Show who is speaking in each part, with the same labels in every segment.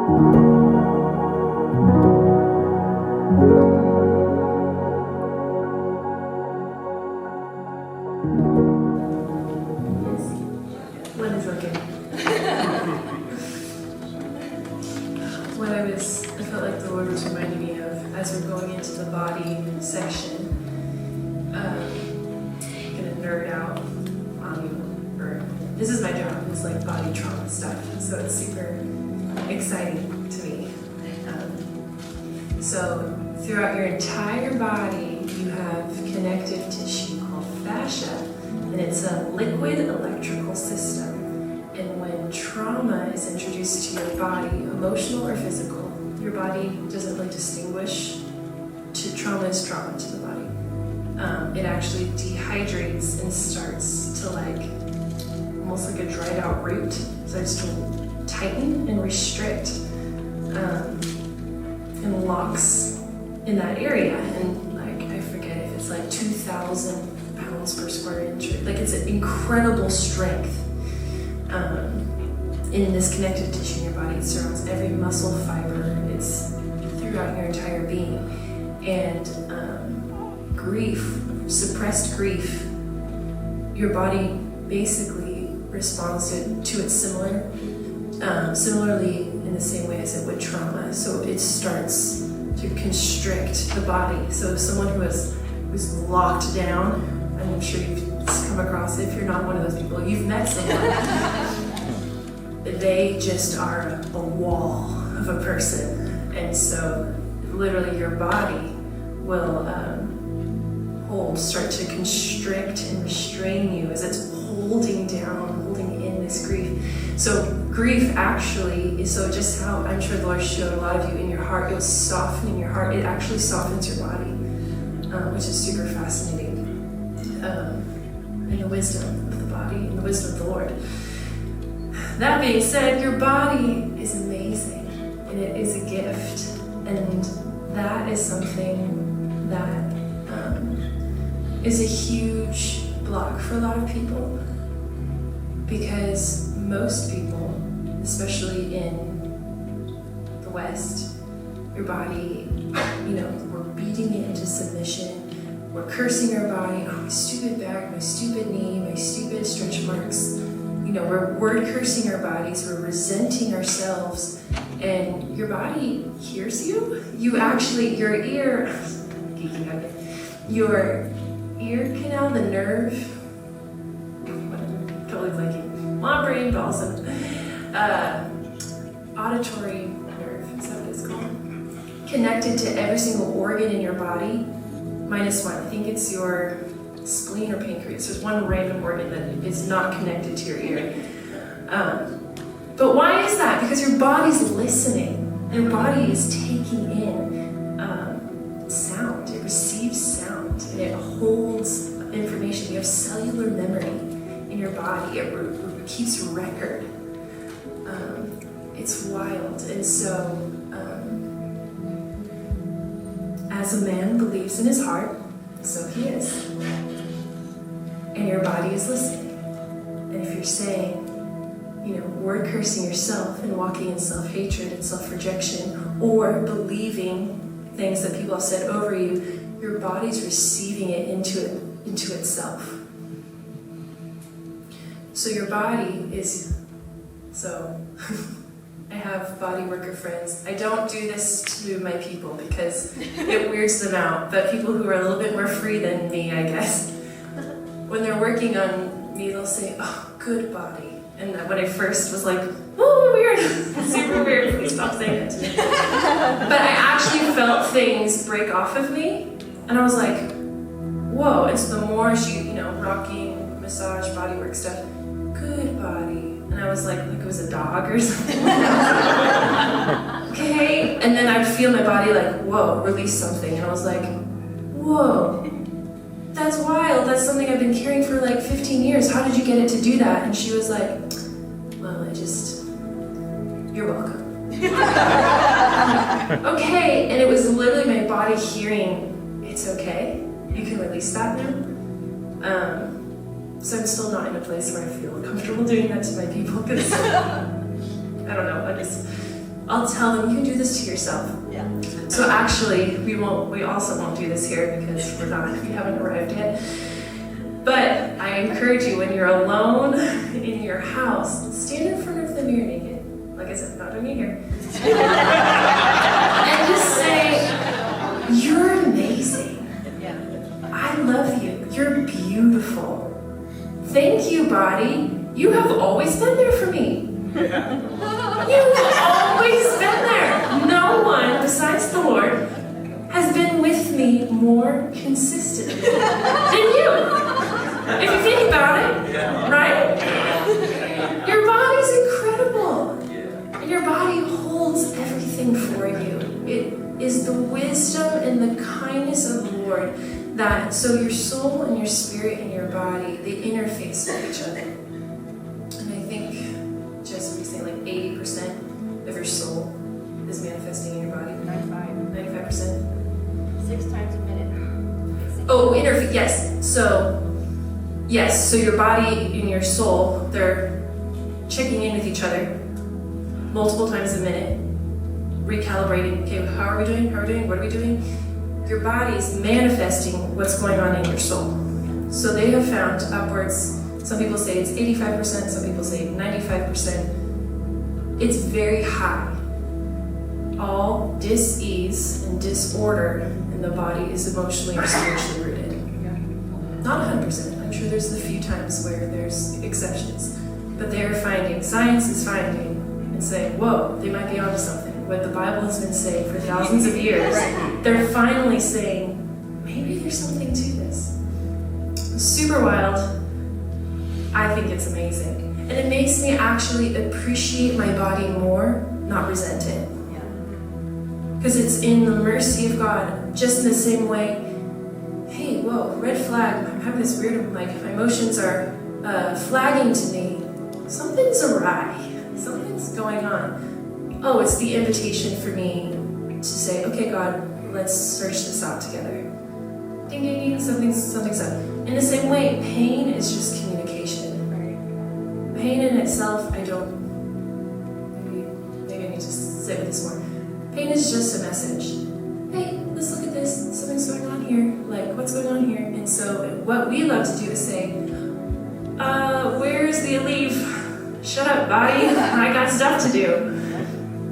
Speaker 1: I felt like the Lord was reminding me of, as we're going into the body section, I'm gonna nerd out on you, or this is my job, it's like body trauma stuff, so it's super exciting to me. So throughout your entire body, you have connective tissue called fascia, and it's a liquid electrical system. And when trauma is introduced to your body, emotional or physical, your body doesn't really distinguish. Trauma is trauma to the body. It actually dehydrates and starts to almost like a dried out root, starts to tighten and restrict and locks in that area. And I forget if it's 2,000 pounds per square inch. It's an incredible strength. In this connective tissue in your body. It surrounds every muscle fiber. It's throughout your entire being. And grief, suppressed grief, your body basically responds to it similarly in the same way as it would trauma. So it starts to constrict the body. So someone who's locked down, I'm sure you've come across it. If you're not one of those people, you've met someone. They just are a wall of a person, and so literally your body will start to constrict and restrain you as it's holding in this grief. So grief actually is just how I'm sure the Lord showed a lot of you in your heart. You'll soften in your heart. It actually softens your body, which is super fascinating. And the wisdom of the body and the wisdom of the Lord. That being said, your body is amazing, and it is a gift, and that is something that is a huge block for a lot of people, because most people, especially in the West, your body, we're beating it into submission, we're cursing our body, oh, my stupid back, my stupid knee, my stupid stretch marks. We're word cursing our bodies, we're resenting ourselves, and your body hears you. Your ear canal, the nerve, totally blanking, my brain balsam, auditory nerve, is that what it's called? Connected to every single organ in your body, minus one. I think it's your spleen or pancreas. There's one random organ that is not connected to your ear. But why is that? Because your body's listening. Your body is taking in sound. It receives sound and it holds information. You have cellular memory in your body. It keeps record. It's wild. And so, as a man believes in his heart, so he is. And your body is listening. And if you're saying, word cursing yourself and walking in self-hatred and self-rejection, or believing things that people have said over you, your body's receiving it into itself. So your body is, I have body worker friends. I don't do this to my people because it weirds them out, but people who are a little bit more free than me, I guess, when they're working on me, they'll say, oh, good body. And when I first was like, oh, weird, super weird, please stop saying it to me. But I actually felt things break off of me, and I was like, whoa. And so the more she, rocking, massage, bodywork stuff, good body. And I was like it was a dog or something. Okay. And then I'd feel my body whoa, release something. And I was like, whoa. That's wild. That's something I've been carrying for 15 years. How did you get it to do that? And she was like, well, you're welcome. Okay. And it was literally my body hearing, it's okay. You can release that now. So I'm still not in a place where I feel comfortable doing that to my people because, I don't know, I'll tell them, you can do this to yourself.
Speaker 2: Yeah.
Speaker 1: So actually, we also won't do this here because we haven't arrived yet. But I encourage you, when you're alone in your house, stand in front of the mirror naked. Like I said, not doing it here. And just say, you're amazing.
Speaker 2: Yeah.
Speaker 1: I love you. You're beautiful. Thank you, body. You have always been there for me. You've always been there. No one besides the Lord has been with me more consistently than you. If you think about it, right? Your body's incredible. And your body holds everything for you. It is the wisdom and the kindness of the Lord that, so your soul and your spirit and your body, they interface with each other. And I think, just we say like 80% of your soul is manifesting in your body. 95%?
Speaker 2: 6 times a minute.
Speaker 1: Oh, yes. So your body and your soul, they're checking in with each other multiple times a minute, recalibrating. Okay, how are we doing? What are we doing? Your body's manifesting what's going on in your soul. So they have found upwards, some people say it's 85%, some people say 95%. It's very high. All dis-ease and disorder in the body is emotionally or spiritually rooted. Not 100%. I'm sure there's a few times where there's exceptions. But they're finding, science is finding, and saying, whoa, they might be onto something. What the Bible has been saying for thousands of years, they're finally saying, maybe there's something to this. Super wild. I think it's amazing. And it makes me actually appreciate my body more, not resent it. Because it's in the mercy of God, just in the same way, hey, whoa, red flag, I'm having this weird, like, my emotions are flagging to me. Something's awry. Something's going on. Oh, it's the invitation for me to say, okay, God, let's search this out together. Ding, ding, ding, something's up. In the same way, pain is just communication. Pain in itself, maybe I need to sit with this more. Pain is just a message. Hey, let's look at this. Something's going on here. Like, what's going on here? And so what we love to do is say, where's the leaf? Shut up, body. I got stuff to do.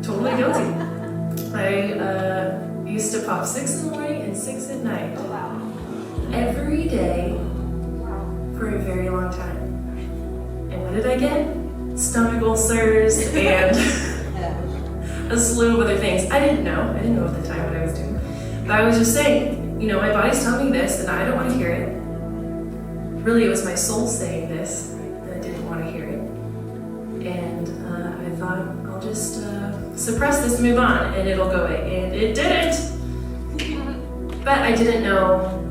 Speaker 1: Totally guilty. I used to pop 6 in the morning and 6 at night. Every day for a very long time. And what did I get? Stomach ulcers and a slew of other things. I didn't know at the time what I was doing. But I was just saying, my body's telling me this and I don't want to hear it. Really, it was my soul saying this and I didn't want to hear it. And I thought, I'll just suppress this and move on and it'll go away. And it didn't. But I didn't know.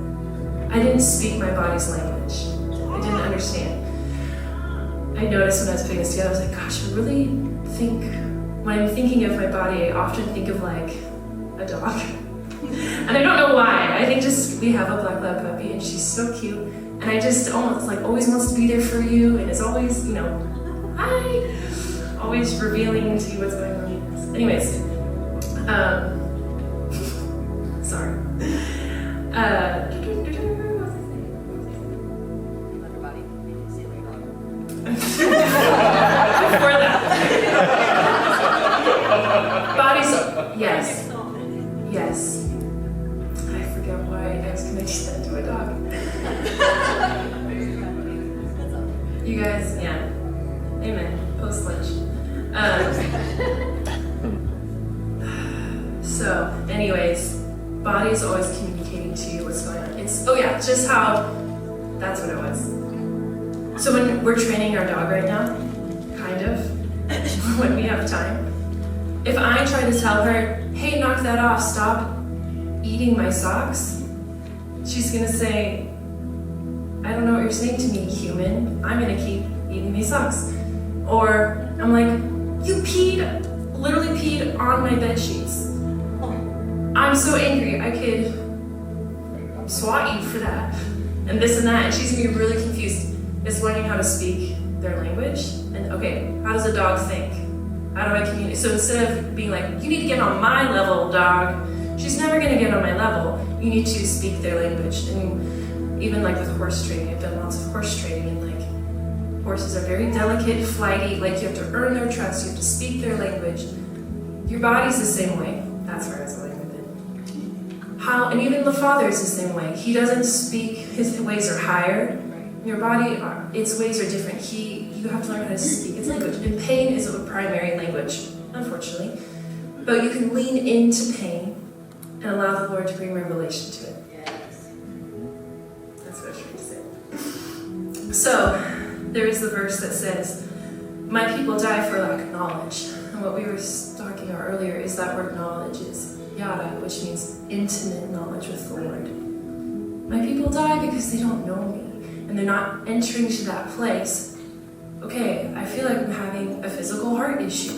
Speaker 1: I didn't speak my body's language. I didn't understand. I noticed when I was putting this together, I was like, gosh, I really think, when I'm thinking of my body, I often think of like a dog. And I don't know why. I think just we have a black lab puppy and she's so cute. And I just almost like always wants to be there for you and is always, hi, always revealing to you what's going on. Anyways, sorry. Before that. Bodies, yes. I forget why I was connecting that to a dog. You guys, yeah. Amen. Post lunch. So, anyways, body is always communicating to you what's going on. Just how, that's what it was. So when we're training our dog right now, kind of, when we have time, if I try to tell her, hey, knock that off, stop eating my socks, she's gonna say, I don't know what you're saying to me, human. I'm gonna keep eating these socks. Or I'm like, you literally peed on my bed sheets. I'm so angry, I could swat you for that. And this and that, and she's gonna be really confused. Is learning how to speak their language. And okay, how does a dog think? How do I communicate? So instead of being like, you need to get on my level, dog, she's never going to get on my level. You need to speak their language. And even like with horse training, I've done lots of horse training, and like horses are very delicate, flighty, like you have to earn their trust, you have to speak their language. Your body's the same way. That's where I was going with it. And even the Father is the same way. He doesn't speak, his ways are higher. Your body, its ways are different. You have to learn how to speak its language. And pain is a primary language, unfortunately. But you can lean into pain and allow the Lord to bring revelation to it.
Speaker 2: Yes.
Speaker 1: That's what I was trying to say. So, there is the verse that says, my people die for lack of knowledge. And what we were talking about earlier is that word knowledge is yada, which means intimate knowledge with the Lord. My people die because they don't know me. And they're not entering to that place. Okay, I feel like I'm having a physical heart issue.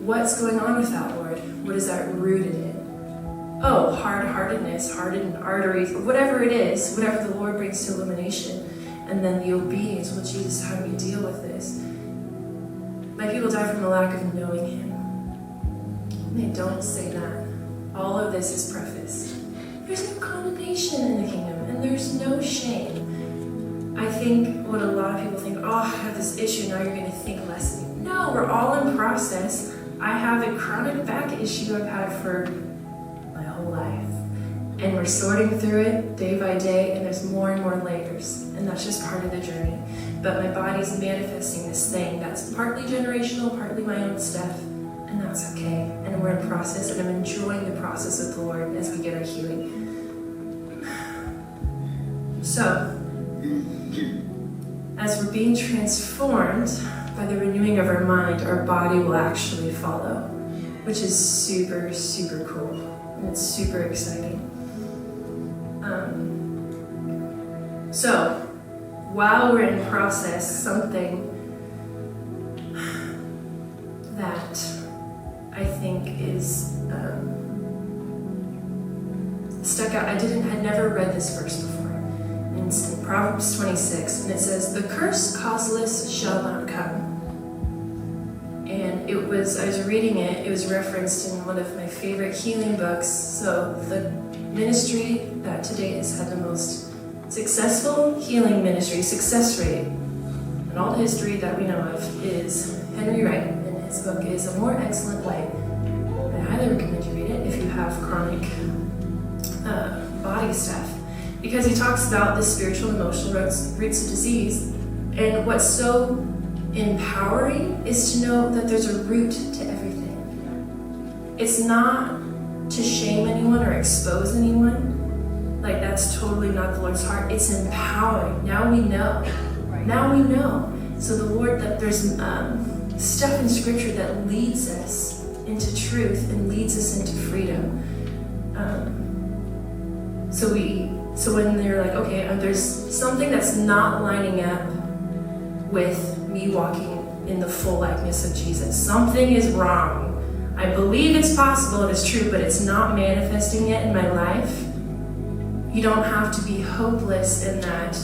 Speaker 1: What's going on with that, Lord? What is that rooted in? Oh, hard-heartedness, hardened arteries, whatever it is, whatever the Lord brings to illumination. And then the obedience, well, Jesus, how do we deal with this? My people die from the lack of knowing him. They don't say that. All of this is prefaced. There's no condemnation in the kingdom, and there's no shame. I think what a lot of people think, oh, I have this issue, now you're going to think less of me. No, we're all in process. I have a chronic back issue I've had for my whole life. And we're sorting through it day by day, and there's more and more layers. And that's just part of the journey. But my body's manifesting this thing that's partly generational, partly my own stuff. And that's okay. And we're in process, and I'm enjoying the process with the Lord as we get our healing. So, as we're being transformed by the renewing of our mind, our body will actually follow, which is super, super cool. And it's super exciting. So, while we're in process, something that I think is stuck out. I had never read this verse before. It's in Proverbs 26, and it says, "The curse causeless shall not come." And I was reading it, it was referenced in one of my favorite healing books. So the ministry that to date has had the most successful healing ministry success rate in all the history that we know of is Henry Wright, and his book is A More Excellent Way. I highly recommend you read it if you have chronic body stuff, because he talks about the spiritual and emotional roots of disease. And what's so empowering is to know that there's a root to everything. It's not to shame anyone or expose anyone. Like, that's totally not the Lord's heart. It's empowering. Now we know. Now we know. So the Lord, that there's stuff in Scripture that leads us into truth and leads us into freedom. So when they're like, okay, there's something that's not lining up with me walking in the full likeness of Jesus. Something is wrong. I believe it's possible, it is true, but it's not manifesting yet in my life. You don't have to be hopeless in that,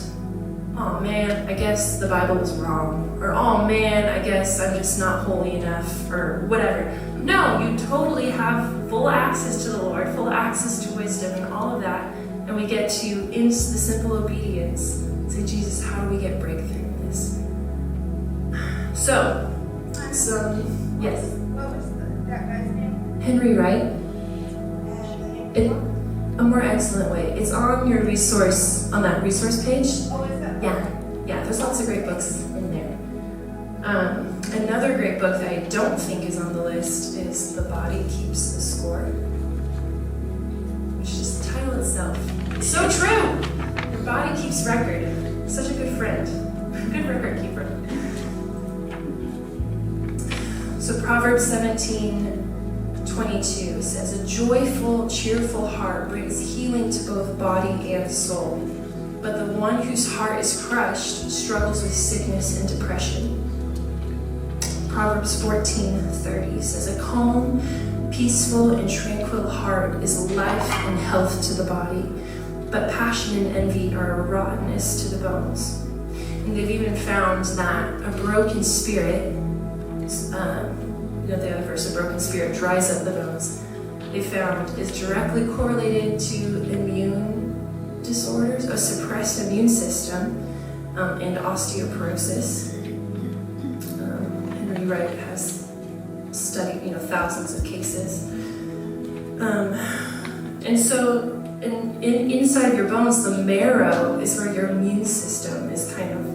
Speaker 1: oh man, I guess the Bible was wrong. Or, oh man, I guess I'm just not holy enough, or whatever. No, you totally have full access to the Lord, full access to wisdom and all of that. And we get to, in the simple obedience, say, Jesus, how do we get breakthrough in this? So, yes?
Speaker 3: What was that guy's name?
Speaker 1: Henry Wright. A More Excellent Way. It's on your resource, on that resource page.
Speaker 3: Oh, is that?
Speaker 1: Yeah, there's lots of great books in there. Another great book that I don't think is on the list is The Body Keeps the Score, which is the title itself. It's so true! Your body keeps record. Such a good friend. Good record keeper. So Proverbs 17:22 says, "A joyful, cheerful heart brings healing to both body and soul. But the one whose heart is crushed struggles with sickness and depression." Proverbs 14:30 says, "A calm, peaceful, and tranquil heart is life and health to the body, but passion and envy are a rottenness to the bones." And they've even found that a broken spirit the other verse, a broken spirit dries up the bones, they found is directly correlated to immune disorders, a suppressed immune system, and osteoporosis. Henry Wright has studied, thousands of cases. And so inside your bones, the marrow is where your immune system is kind of,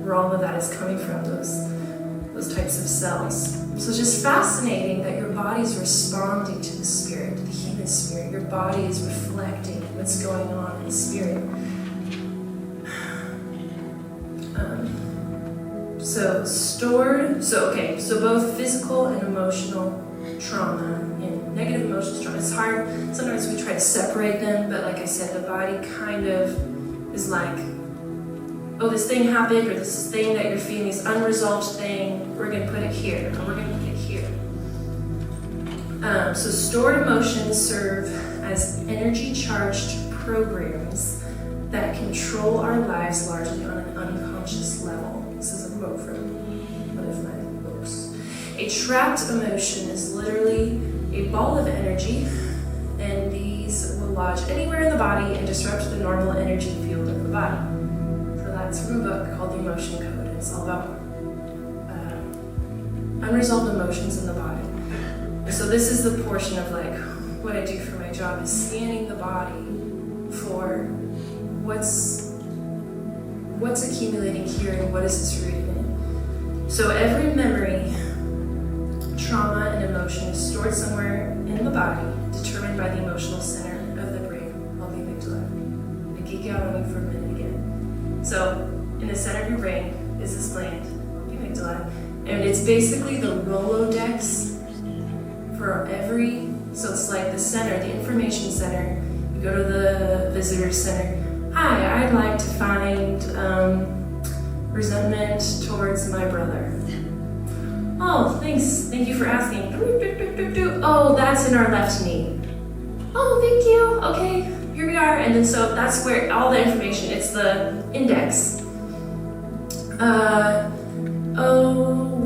Speaker 1: where all of that is coming from, those types of cells. So it's just fascinating that your body's responding to the spirit, the human spirit. Your body is reflecting what's going on in the spirit. So both physical and emotional trauma and negative emotions trauma. It's hard. Sometimes we try to separate them, but like I said, the body kind of is like, oh, this thing happened, or this thing that you're feeling, this unresolved thing, we're going to put it here, or we're going to put it here. So stored emotions serve as energy-charged programs that control our lives largely on an unconscious level. This is a quote from one of my books. A trapped emotion is literally a ball of energy, and these will lodge anywhere in the body and disrupt the normal energy field of the body. So that's from a book called The Emotion Code. It's all about unresolved emotions in the body. And so this is the portion of like what I do for my job is scanning the body for what's accumulating here and what is this rooted in. So every memory, trauma, and emotion is stored somewhere in the body, determined by the emotional center of the brain, called the amygdala. I'm going to geek out on you for a minute again. So in the center of your brain is this gland, the amygdala, and it's basically the Rolodex for every, so it's like the center, the information center. You go to the visitor center. Hi, I'd like to find resentment towards my brother. Oh, thanks. Thank you for asking. Oh, that's in our left knee. Oh, thank you. Okay, here we are. And then so that's where all the information, it's the index.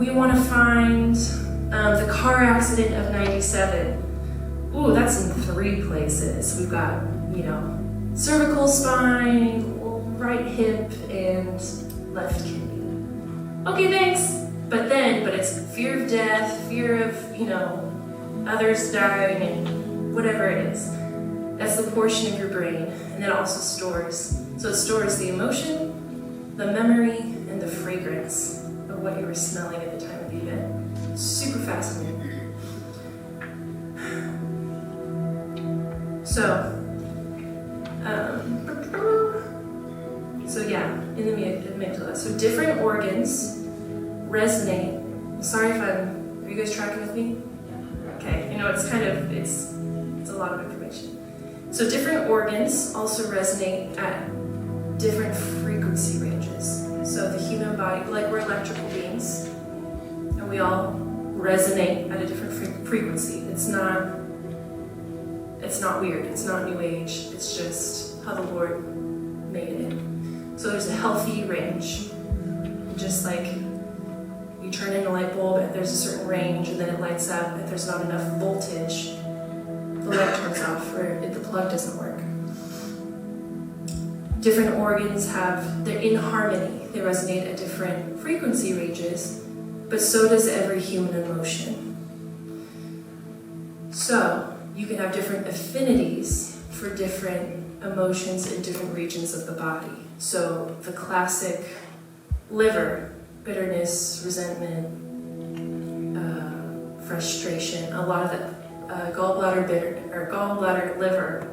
Speaker 1: We want to find the car accident of 97. Ooh, that's in 3 places. We've got, cervical spine, right hip, and left kidney. Okay, thanks. But it's fear of death, fear of, others dying, and whatever it is. That's the portion of your brain. And it also stores. So it stores the emotion, the memory, and the fragrance of what you were smelling at the time of the event. Super fascinating. In the amygdala. So different organs resonate. Sorry if are you guys tracking with me? Okay, it's a lot of information. So different organs also resonate at different frequency ranges. So the human body, like we're electrical beings, and we all resonate at a different frequency. It's not weird. It's not new age. It's just how the Lord made it. So there's a healthy range. Just like you turn in a light bulb and there's a certain range and then it lights up. If there's not enough voltage, the light turns off or the plug doesn't work. Different organs they're in harmony. They resonate at different frequency ranges, but so does every human emotion. So you can have different affinities for different emotions in different regions of the body. So the classic liver, bitterness, resentment, frustration, a lot of the gallbladder liver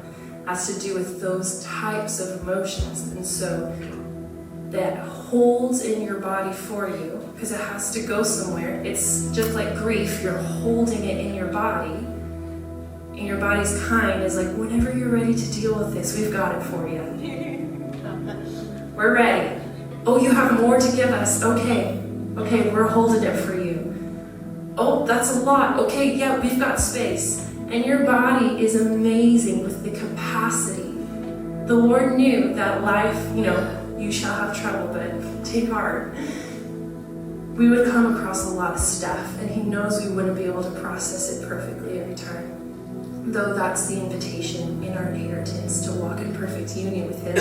Speaker 1: has to do with those types of emotions. And so that holds in your body for you because it has to go somewhere. It's just like grief, you're holding it in your body. And your body's kind is like, whenever you're ready to deal with this, we've got it for you. We're ready. Oh, you have more to give us. Okay, we're holding it for you. Oh, that's a lot. Okay, yeah, we've got space. And your body is amazing with the capacity. The Lord knew that life, you shall have trouble, but take heart. we would come across a lot of stuff, and he knows we wouldn't be able to process it perfectly every time. Though that's the invitation in our inheritance, to walk in perfect union with him.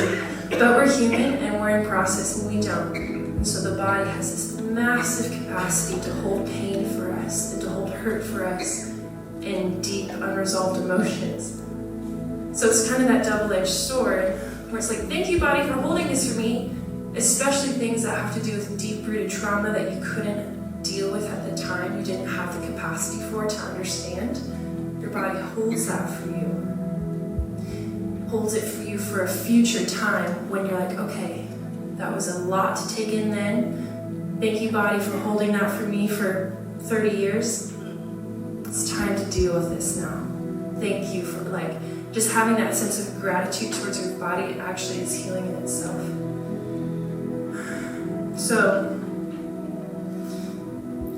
Speaker 1: But we're human and we're in process and we don't. And so the body has this massive capacity to hold pain for us and to hold hurt for us and deep unresolved emotions. So it's kind of that double-edged sword where it's like, thank you, body, for holding this for me, especially things that have to do with deep-rooted trauma that you couldn't deal with at the time, you didn't have the capacity for to understand. Your body holds that for you. Holds it for you for a future time when you're like, okay, that was a lot to take in then. Thank you, body, for holding that for me for 30 years. It's time to deal with this now. Thank you for just having that sense of gratitude towards your body actually is healing in itself. So,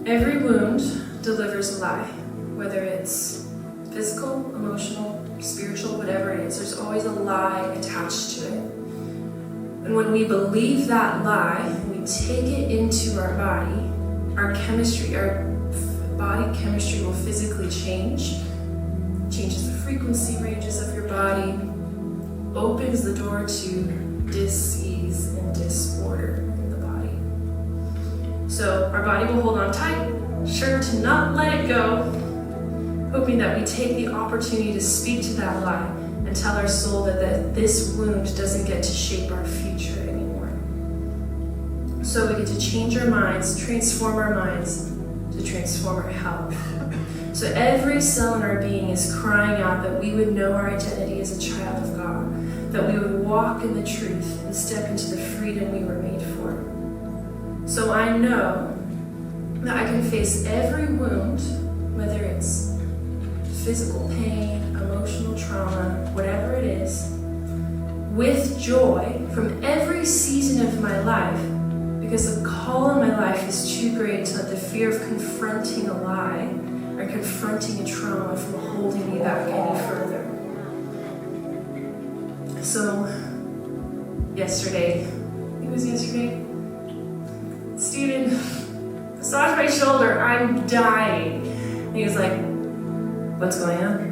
Speaker 1: every wound delivers a lie, whether it's physical, emotional, spiritual, whatever it is. There's always a lie attached to it. And when we believe that lie, we take it into our body, our chemistry, our body chemistry will physically change. Changes the frequency ranges of your body, opens the door to dis-ease and disorder in the body. So our body will hold on tight, sure to not let it go, hoping that we take the opportunity to speak to that lie and tell our soul that this wound doesn't get to shape our future anymore. So we get to change our minds, transform our minds to transform our health. So every cell in our being is crying out that we would know our identity as a child of God, that we would walk in the truth and step into the freedom we were made for. So I know that I can face every wound, whether it's physical pain, emotional trauma, whatever it is, with joy from every season of my life, because the call in my life is too great to let the fear of confronting a lie or confronting a trauma from holding me back any further. So, yesterday, Steven massaged my shoulder, I'm dying. And he was like, what's going on?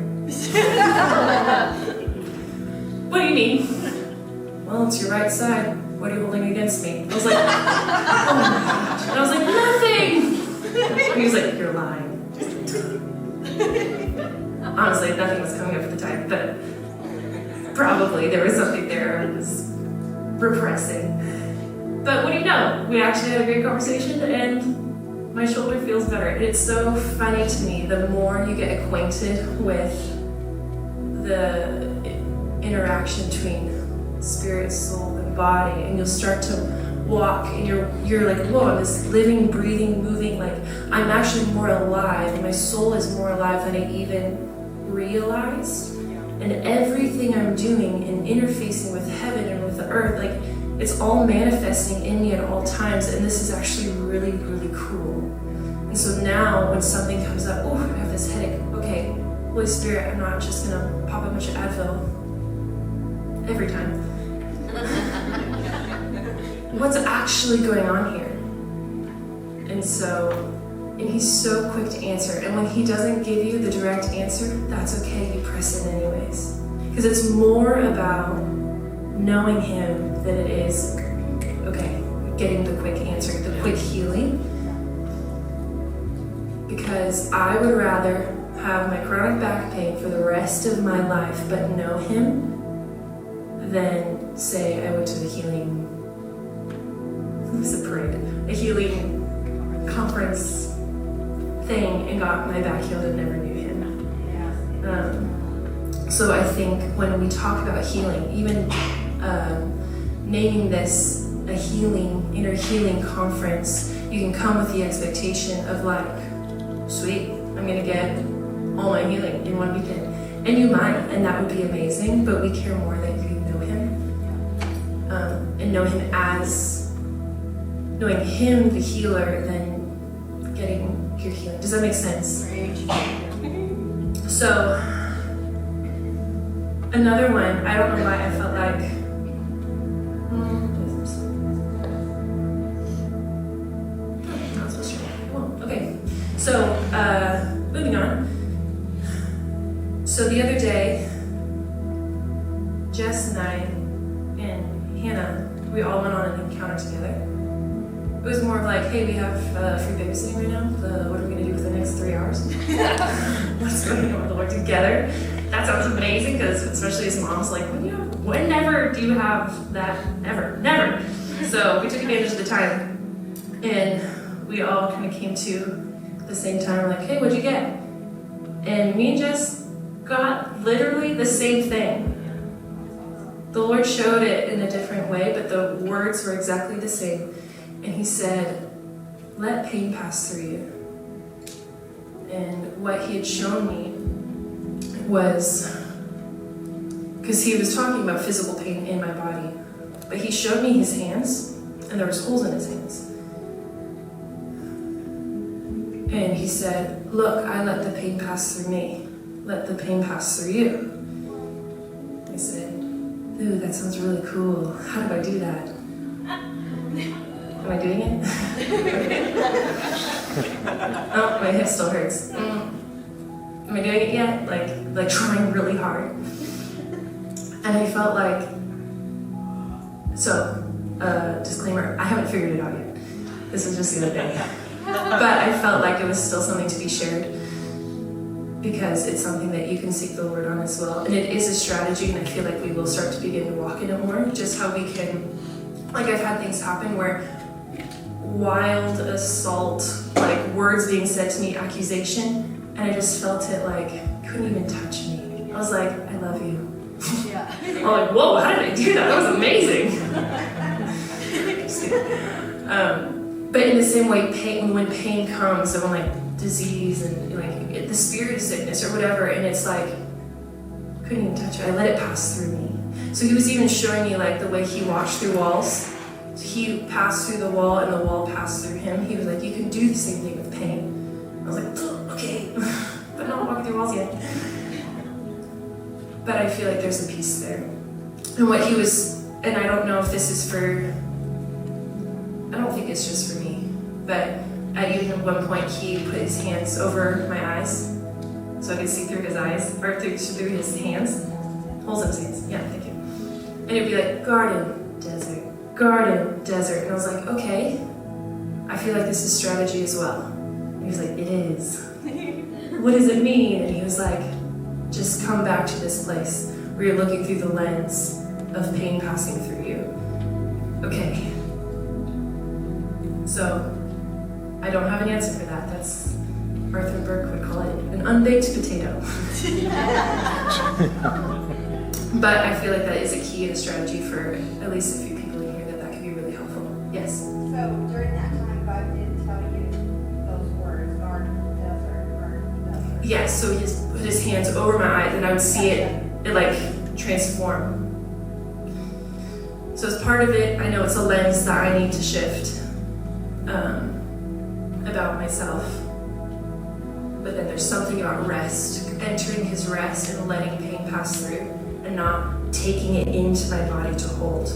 Speaker 1: What do you mean? Well, it's your right side. What are you holding against me? I was like, oh my gosh. And I was like, nothing! And he was like, you're lying. Honestly, nothing was coming up at the time, but probably there was something there I was repressing. But what do you know? We actually had a great conversation and my shoulder feels better. It's so funny to me, the more you get acquainted with the interaction between spirit, soul, and body, and you'll start to walk, and you're like, whoa, I'm this living, breathing, moving, like I'm actually more alive, and my soul is more alive than I even realized. And everything I'm doing and interfacing with heaven and with the earth, like it's all manifesting in me at all times, and this is actually really, really cool. And so now when something comes up, oh, I have this headache, okay, Holy Spirit, I'm not just gonna pop a bunch of Advil every time. What's actually going on here? And he's so quick to answer. And when he doesn't give you the direct answer, that's okay, you press it anyways. Because it's more about knowing him than it is, okay, getting the quick answer, the quick healing. Because I would rather have my chronic back pain for the rest of my life but know him than say I went to the healing, a healing conference thing and got my back healed and never knew him. So I think when we talk about healing, even naming this a healing, inner healing conference, you can come with the expectation of like, sweet, I'm gonna get all my healing in one weekend. And you might, and that would be amazing, but we care more that you know him. And know him as knowing him, the healer, than getting your healing. Does that make sense? So, another one, I don't know why I felt like, I'm not supposed So, moving on. So the other day, Jess and I and Hannah, we all went on an encounter together. It was more of like, hey, we have free babysitting right now. What are we going to do for the next 3 hours? Let's go to the Lord together. That sounds amazing, because especially as moms, like, whenever do you have that? Never. So we took advantage of the time, and we all kind of came to the same time, like, hey, what'd you get? And me and Jess got literally the same thing. The Lord showed it in a different way, but the words were exactly the same. And he said, let pain pass through you. And what he had shown me was, because he was talking about physical pain in my body, but he showed me his hands, and there was holes in his hands. And he said, look, I let the pain pass through me. Let the pain pass through you. I said, ooh, that sounds really cool. How do I do that? Am I doing it? Oh, my hip still hurts. Am I doing it yet? Like trying really hard. And I felt like, so, disclaimer, I haven't figured it out yet. This was just the other day. But I felt like it was still something to be shared, because it's something that you can seek the Lord on as well. And it is a strategy, and I feel like we will start to begin to walk in it more. Just how we can, like, I've had things happen where wild assault, like words being said to me, accusation, and I just felt it like, couldn't even touch me. I was like, I love you.
Speaker 2: Yeah.
Speaker 1: I'm like, whoa, how did I do that? That was amazing. But in the same way, pain, when pain comes, so when like disease and like the spirit of sickness or whatever, and it's like, couldn't even touch it. I let it pass through me. So he was even showing me like the way he walked through walls. He passed through the wall and the wall passed through him. He was like, you can do the same thing with pain. I was like, oh, okay, but not walking through walls yet. But I feel like there's a piece there. And what he was, and I don't know if this is for, I don't think it's just for me, but at one point he put his hands over my eyes so I could see through his eyes, or through his hands, holes in his hands, yeah, thank you. And it'd be like, garden, desert. Garden, desert. And I was like, okay, I feel like this is strategy as well. And he was like, it is. What does it mean? And he was like, just come back to this place where you're looking through the lens of pain passing through you. Okay. So, I don't have an answer for that. That's, Arthur Burke would call it an unbaked potato. But I feel like that is a key and a strategy for at least a few people in here that could be really helpful. Yes?
Speaker 3: So during that time, God did tell you those words, garden, desert.
Speaker 1: Yes, so he just put his hands over my eyes and I would see it like transform. So as part of it, I know it's a lens that I need to shift about myself. But then there's something about rest, entering his rest and letting pain pass through and not taking it into my body to hold.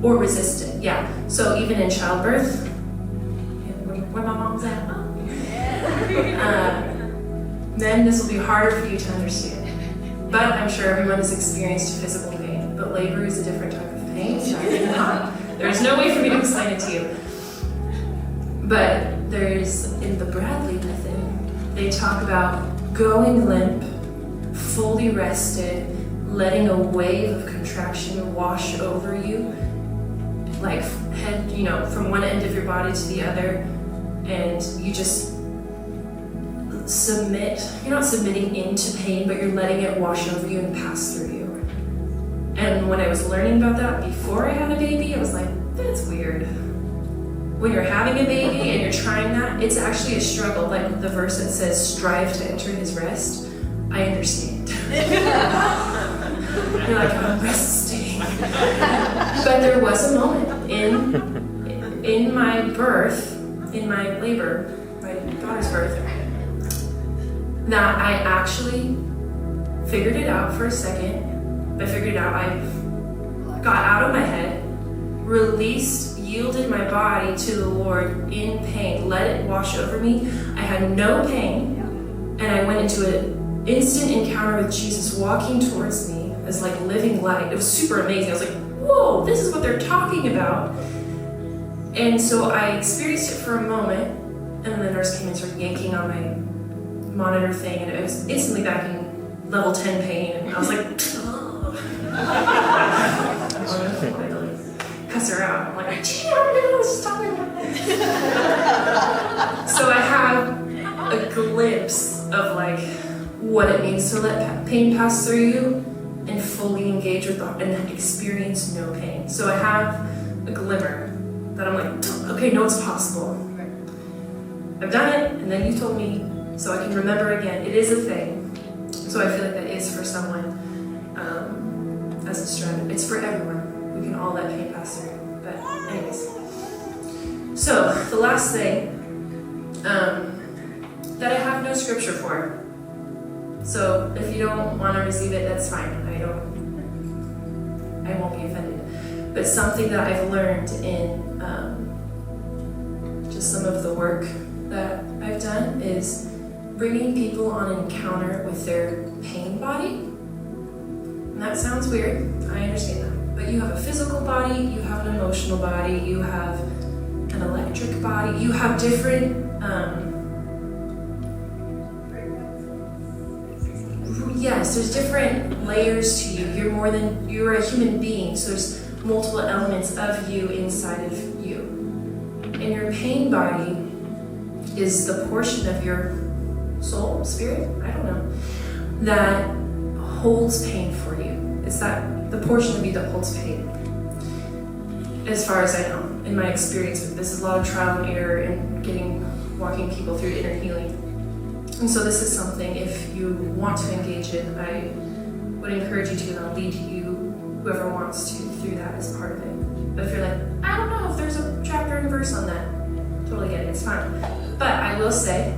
Speaker 1: Or resist it, yeah. So even in childbirth, where my mom's at, then this will be harder for you to understand. But I'm sure everyone has experienced physical pain, but labor is a different type of pain. There's no way for me to explain it to you. But there's, in the Bradley method, they talk about going limp, fully rested, letting a wave of contraction wash over you, like head, from one end of your body to the other, and you just submit. You're not submitting into pain, but you're letting it wash over you and pass through you. And when I was learning about that before I had a baby, I was like, that's weird. When you're having a baby and you're trying that, it's actually a struggle. Like the verse that says, strive to enter his rest. I understand. You're like, I'm resting. But there was a moment in my birth, in my labor, my daughter's birth, that I actually figured it out for a second. I figured it out. I got out of my head, released yielded my body to the Lord in pain, let it wash over me. I had no pain, and I went into an instant encounter with Jesus walking towards me as like living light. It was super amazing. I was like, whoa, this is what they're talking about. And so I experienced it for a moment, and then the nurse came and started yanking on my monitor thing, and it was instantly back in level 10 pain, and I was like, oh. Cuss her out. I'm like, gee, I don't know what she's talking about. So I have a glimpse of like what it means to let pain pass through you and fully engage with and experience no pain. So I have a glimmer that I'm like, okay, no, it's possible. I've done it, and then you told me, so I can remember again. It is a thing. So I feel like that is for someone as a strategy. It's for everyone. We can all let pain pass through. But anyways. So the last thing that I have no scripture for. So if you don't want to receive it, that's fine. I won't be offended. But something that I've learned in just some of the work that I've done is bringing people on an encounter with their pain body. And that sounds weird, I understand that. But you have a physical body, you have an emotional body, you have an electric body, you have different, yes, there's different layers to you. You're a human being, so there's multiple elements of you inside of you. And your pain body is the portion of your soul, spirit, I don't know, that holds pain for you. It's the portion of you that holds pain. As far as I know, in my experience with this, is a lot of trial and error and walking people through inner healing. And so this is something, if you want to engage in, I would encourage you to, and I'll lead you, whoever wants to, through that as part of it. But if you're like, I don't know if there's a chapter and verse on that, totally get it, it's fine. But I will say,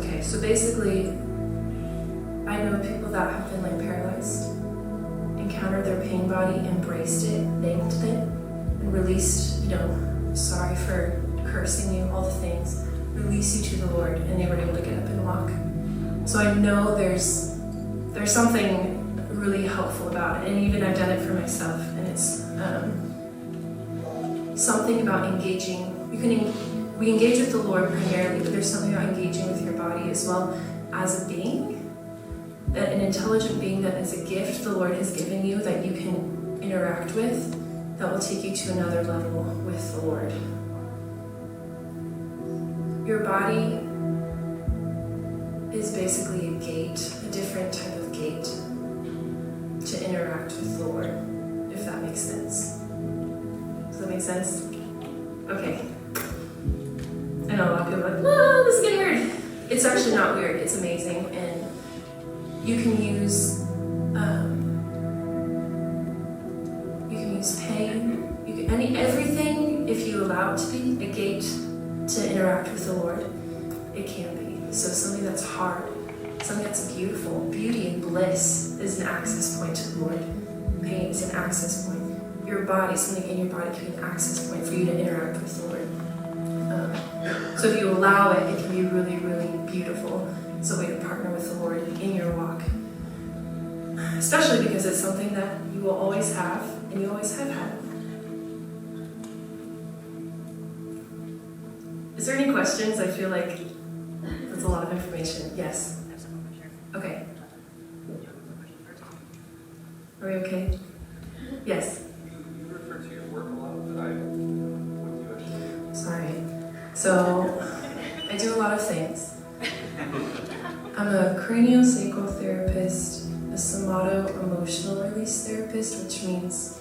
Speaker 1: okay, so basically, I know people that have been like paralyzed, encountered their pain body, embraced it, thanked it, and released, sorry for cursing you, all the things, release you to the Lord, and they were able to get up and walk. So I know there's something really helpful about it, and even I've done it for myself, and it's something about engaging. We engage with the Lord primarily, but there's something about engaging with your body as well as a being, that an intelligent being that is a gift the Lord has given you that you can interact with, that will take you to another level with the Lord. Your body is basically a gate, a different type of gate to interact with the Lord, if that makes sense. Does that make sense? Okay. I know a lot of people are like, whoa, this is getting weird. It's actually not weird, it's amazing, and you can use pain, everything, if you allow it to be a gate to interact with the Lord, it can be. So something that's hard, something that's beautiful, beauty and bliss is an access point to the Lord. Pain is an access point. Your body, something in your body can be an access point for you to interact with the Lord. So if you allow it, it can be really, really beautiful. It's a way to partner with the Lord in your walk. Especially because it's something that you will always have, and you always have had. Is there any questions? I feel like that's a lot of information. Yes? Okay. Are we okay? Yes?
Speaker 4: You refer to your work a lot, but what do you actually do?
Speaker 1: Sorry. So, I do a lot of things. I'm a craniosacral therapist, a somato-emotional release therapist, which means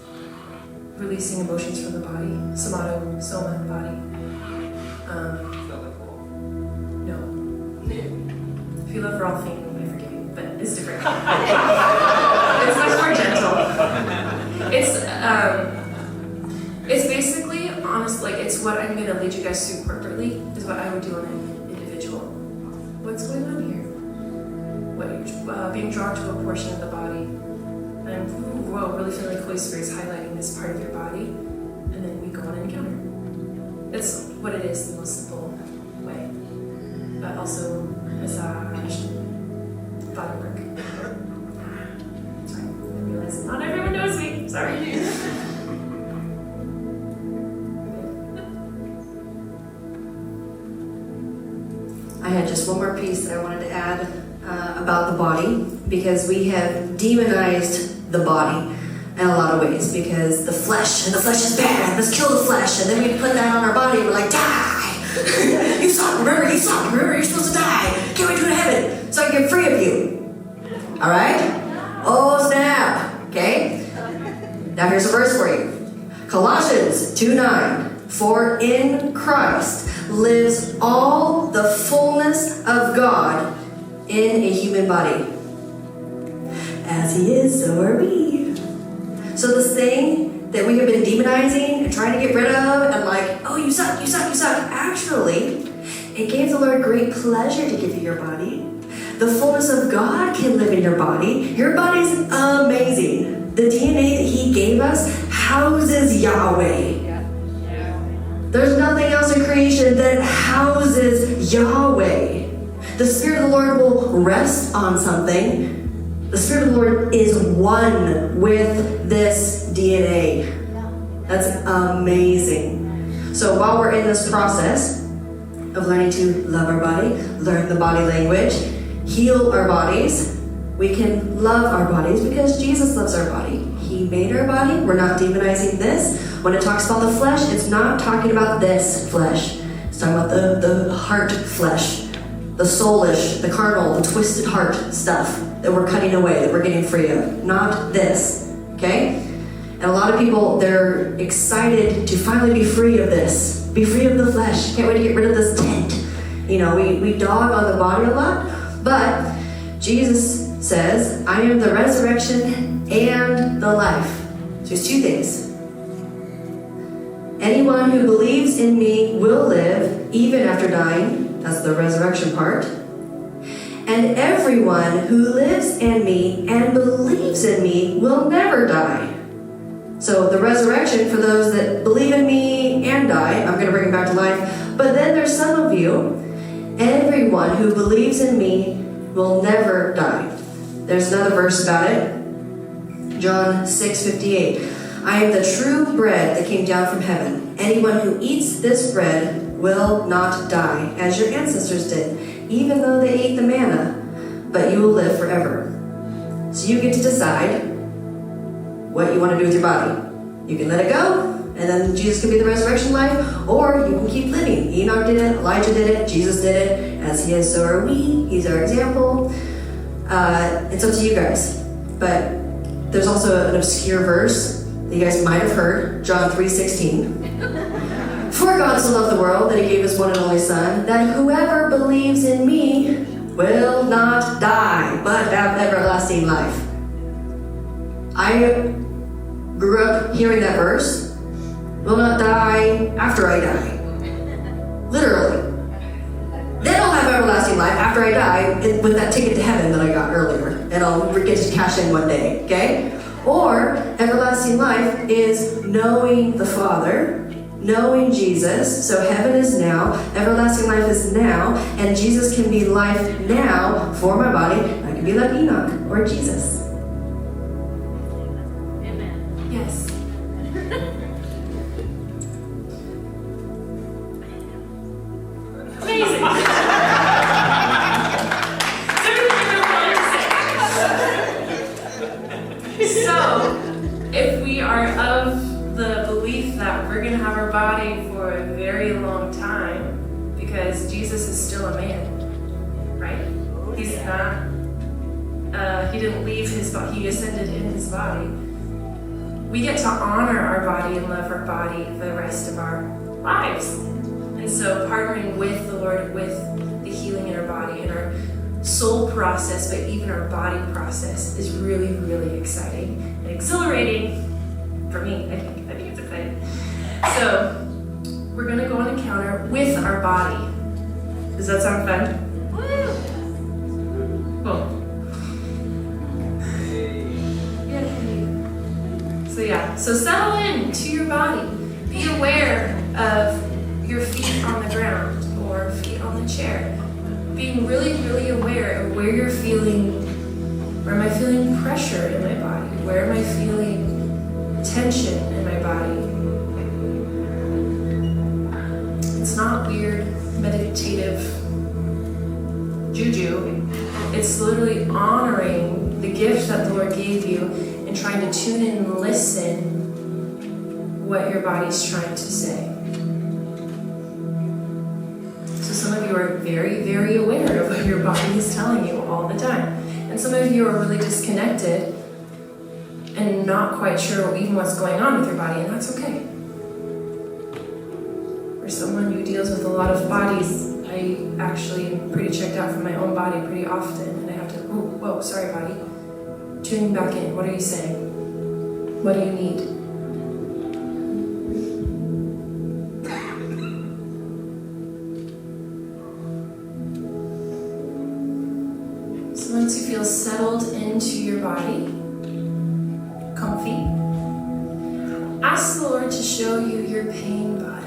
Speaker 1: releasing emotions from the body. Soma, body.
Speaker 4: Is that like law?
Speaker 1: No. If you love raw thing, I forgive you, but it's different. It's much more gentle. It's basically, honestly, it's what I'm going to lead you guys through corporately, is what I would do on an individual. What's going on here? being drawn to a portion of the body. And I'm really feeling like the Holy Spirit is highlighting this part of your body. And then we go on an encounter. That's what it is, the most simple way. But also massage, body work. Sorry, I realize not everyone knows me. Sorry.
Speaker 5: I had just one more piece that I wanted to add about the body, because we have demonized the body in a lot of ways, because the flesh is bad, let's kill the flesh, and then we put that on our body and we're like, die! You suck, remember, you're supposed to die! Can't wait to go to heaven so I can get free of you! Alright? Oh snap! Okay? Now here's a verse for you. Colossians 2:9. For in Christ lives all the fullness of God in a human body. As he is, so are we. So this thing that we have been demonizing and trying to get rid of, and like, oh, you suck, actually, it gave the Lord great pleasure to give you your body. The fullness of God can live in your body. Your body's amazing. The DNA that he gave us houses Yahweh. There's nothing else in creation that houses Yahweh. The Spirit of the Lord will rest on something. The Spirit of the Lord is one with this DNA. That's amazing. So while we're in this process of learning to love our body, learn the body language, heal our bodies, we can love our bodies because Jesus loves our body. He made our body. We're not demonizing this. When it talks about the flesh, it's not talking about this flesh. It's talking about the heart flesh, the soulish, the carnal, the twisted heart stuff that we're cutting away, that we're getting free of. Not this, okay? And a lot of people, they're excited to finally be free of this. Be free of the flesh. Can't wait to get rid of this tent. You know, we dog on the body a lot, but Jesus says, I am the resurrection and the life. So there's two things. Anyone who believes in me will live even after dying. That's the resurrection part. And everyone who lives in me and believes in me will never die. So the resurrection, for those that believe in me and die, I'm going to bring them back to life. But then there's some of you, everyone who believes in me will never die. There's another verse about it. John 6:58. I am the true bread that came down from heaven. Anyone who eats this bread will not die, as your ancestors did, even though they ate the manna, but you will live forever. So you get to decide what you want to do with your body. You can let it go, and then Jesus can be the resurrection life, or you can keep living. Enoch did it, Elijah did it, Jesus did it. As he is, so are we. He's our example. It's up to you guys. But there's also an obscure verse that you guys might have heard, John 3:16. For God so loved the world that he gave his one and only Son, that whoever believes in me will not die, but have everlasting life. I grew up hearing that verse, will not die after I die. Literally. Then I'll have everlasting life after I die with that ticket to heaven that I got earlier, and I'll get to cash in one day, okay? Or everlasting life is knowing the Father, knowing Jesus. So heaven is now, everlasting life is now, and Jesus can be life now for my body. I can be like Enoch or Jesus.
Speaker 2: Amen.
Speaker 1: Yes. Amazing. So, if we are of the belief that we're going to have our body for a very long time, because Jesus is still a man, right? He's not, he didn't leave his body, he ascended in his body. We get to honor our body and love our body for the rest of our lives. And so partnering with the Lord, with the healing in our body and our soul process, but even our body process is really, really exciting and exhilarating for me. I think it's exciting. So we're gonna go on an encounter with our body. Does that sound fun? Woo! Cool. So yeah, so settle in to your body. Be aware of your feet on the ground or feet on the chair. Being really, really aware of where you're feeling, where am I feeling pressure in my body? Where am I feeling tension in my body? It's not weird meditative juju. It's literally honoring the gift that the Lord gave you and trying to tune in and listen what your body's trying to say. So some of you are very, very aware of what your body is telling you all the time. And some of you are really disconnected and not quite sure even what's going on with your body, and that's okay. For someone who deals with a lot of bodies, I actually am pretty checked out from my own body pretty often, and I have to, oh, whoa, sorry body. Tuning back in, what are you saying? What do you need? So once you feel settled into your body, comfy, ask the Lord to show you your pain body.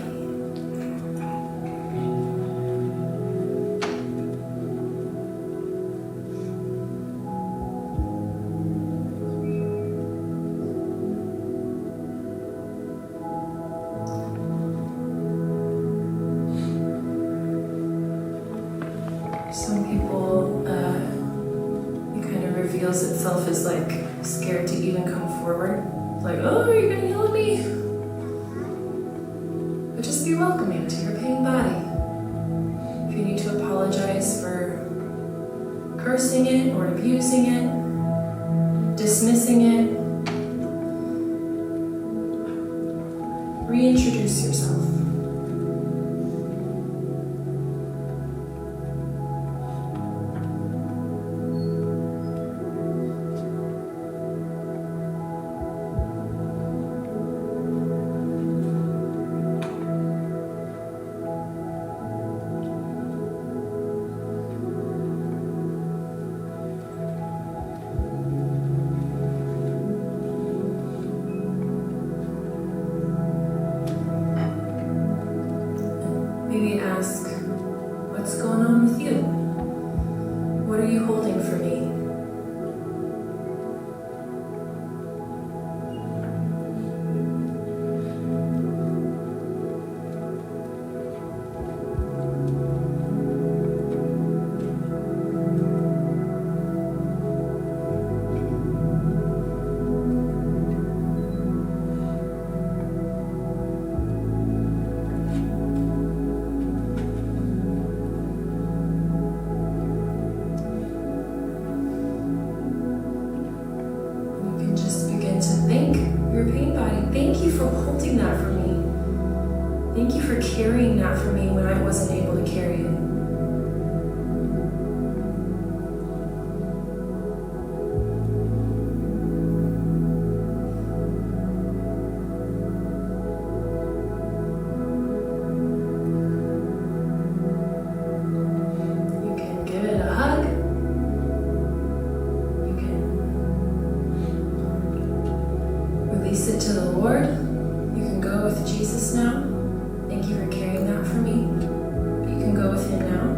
Speaker 1: Some people, it kind of reveals itself as like scared to even come forward. Like, oh, are you gonna yell at me? But just be welcoming to your pain body. If you need to apologize for cursing it or abusing it, dismissing it, reintroduce yourself. Maybe ask, what's going on with you? What are you holding for me? Thank you for holding that for me. Thank you for carrying that for me when I wasn't able to carry it. You can give it a hug. You can release it to the Lord. You can go with Jesus now. Thank you for carrying that for me. You can go with Him now.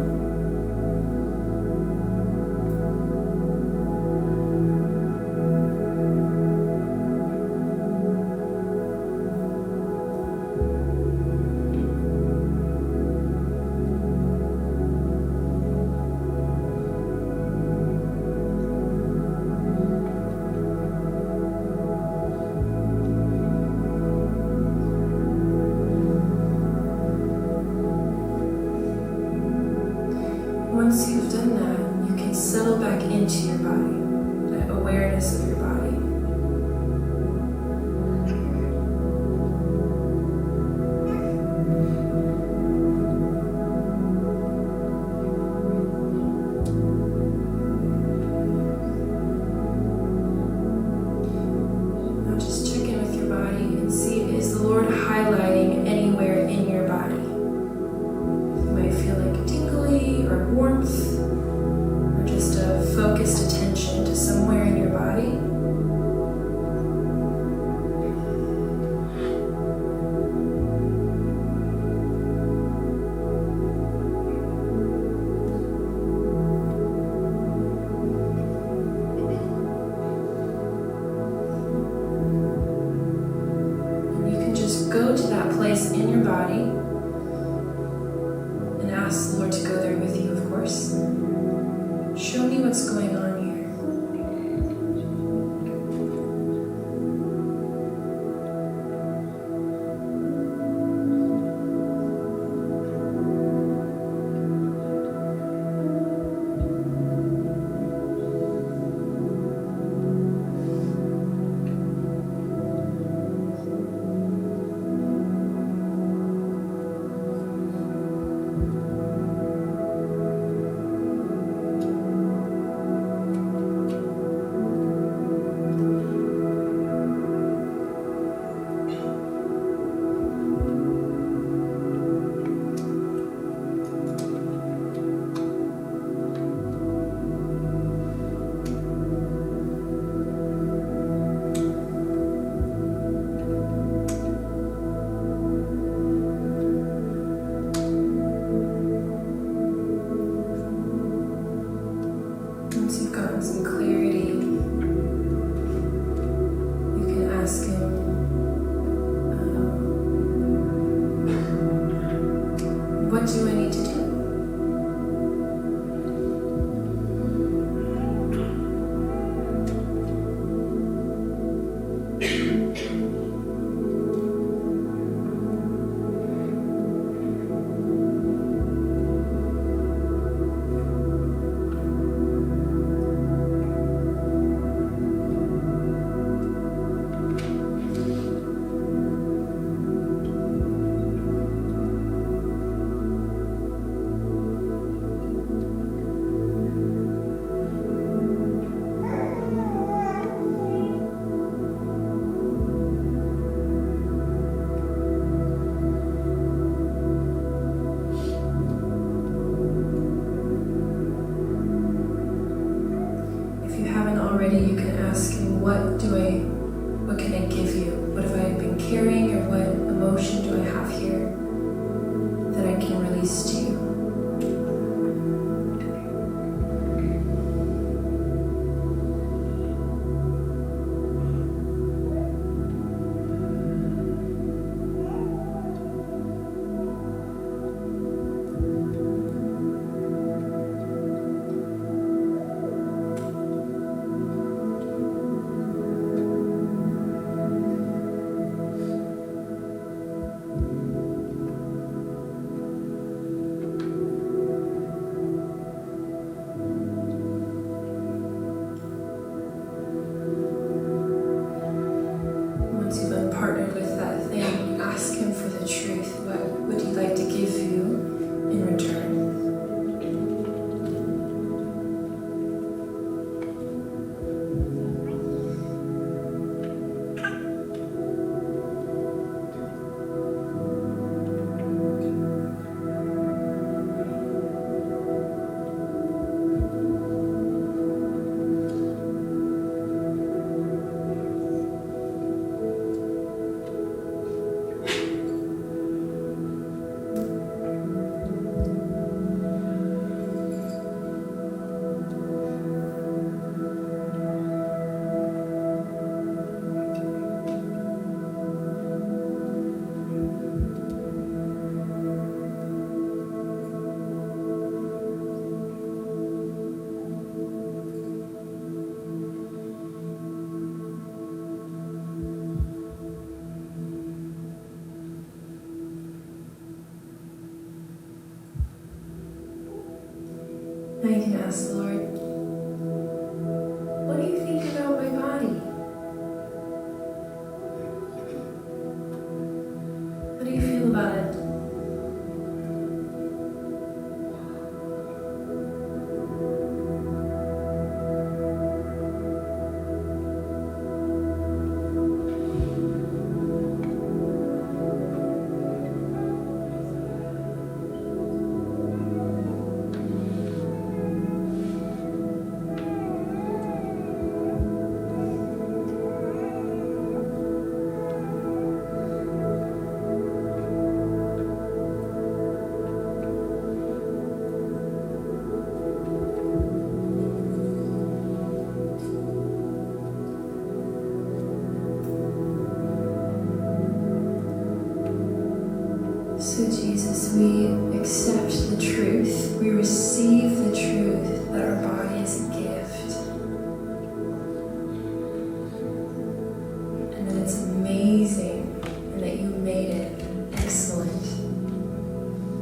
Speaker 1: What can I give you? What have I been carrying, or what emotion do I have here that I can release to you? Once you've been partnered with that thing, ask him for the truth. What would he like to give you in return? Now you can ask the Lord, what do you think about my body? How do you feel about it? So Jesus, we accept the truth. We receive the truth that our body is a gift. And that it's amazing, and that you made it excellent.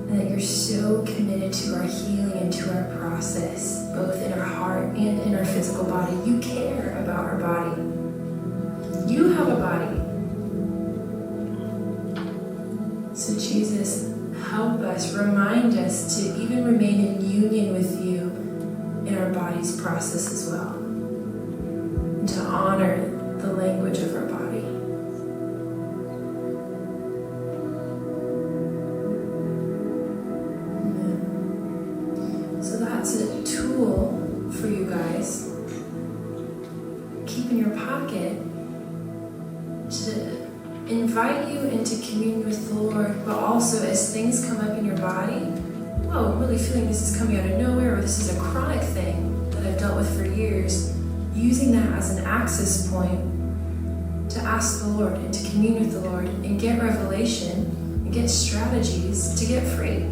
Speaker 1: And that you're so committed to our healing and to our process, both in our heart and in our physical body. You care about our body. You have a body. So Jesus, help us, remind us to even remain in union with you in our body's process as well. And to honor the language of our body. Amen. So that's a tool for you guys. Keep in your pocket to invite you into communion with the Lord, but also as things come up in your body, oh, I'm really feeling this is coming out of nowhere, or this is a chronic thing that I've dealt with for years, using that as an access point to ask the Lord and to commune with the Lord and get revelation and get strategies to get free.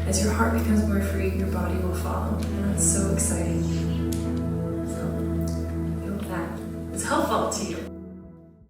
Speaker 1: As your heart becomes more free, your body will follow. And that's so exciting.